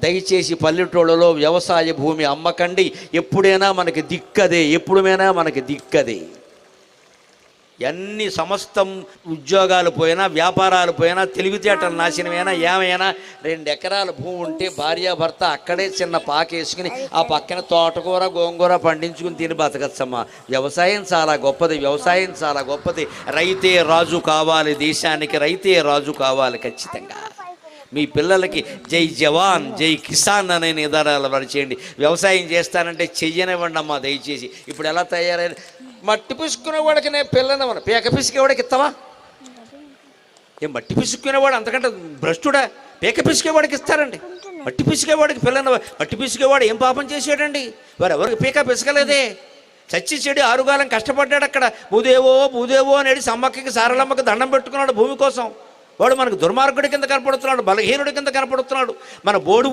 దయచేసి పల్లెటూళ్ళలో వ్యవసాయ భూమి అమ్మకండి. ఎప్పుడైనా మనకి దిక్కదే, ఎప్పుడైనా మనకి దిక్కదే. ఎన్ని సమస్తం ఉద్యోగాలు పోయినా, వ్యాపారాలు పోయినా, తెలివితేటలు నాశనమైనా, ఏమైనా 2 ఎకరాల భూమి ఉంటే భార్యాభర్త అక్కడే చిన్న పాకేసుకుని ఆ పక్కన తోటకూర గోంగూర పండించుకుని తిని బతకచ్చమ్మా. వ్యవసాయం చాలా గొప్పది, వ్యవసాయం చాలా గొప్పది. రైతే రాజు కావాలి, దేశానికి రైతే రాజు కావాలి ఖచ్చితంగా. మీ పిల్లలకి జై జవాన్ జై కిసాన్ అనే నిదానాలు పరిచేయండి. వ్యవసాయం చేస్తానంటే చెయ్యనివ్వండి అమ్మా దయచేసి. ఇప్పుడు ఎలా తయారైన మట్టి పిసుకునేవాడికి నేను పిల్లనవను, పీక పిసికేవాడికి ఇస్తావా? ఏం మట్టి పిసుకునేవాడు అంతకంటే భ్రష్టుడా? పీక పిసికేవాడికి ఇస్తారండి. మట్టి పిసికేవాడికి పిల్లన, మట్టి పిసికేవాడు ఏం పాపం చేసాడండి? వారు ఎవరికి పీక పిసకలేదే. చచ్చి చెడు ఆరుగాలం కష్టపడ్డాడు అక్కడ. భూదేవో భూదేవో అనేది సమ్మక్కకి సారలమ్మకి దండం పెట్టుకున్నాడు భూమి కోసం. వాడు మనకు దుర్మార్గుడి కింద కనపడుతున్నాడు, బలహీనుడి కింద కనపడుతున్నాడు. మన బోడు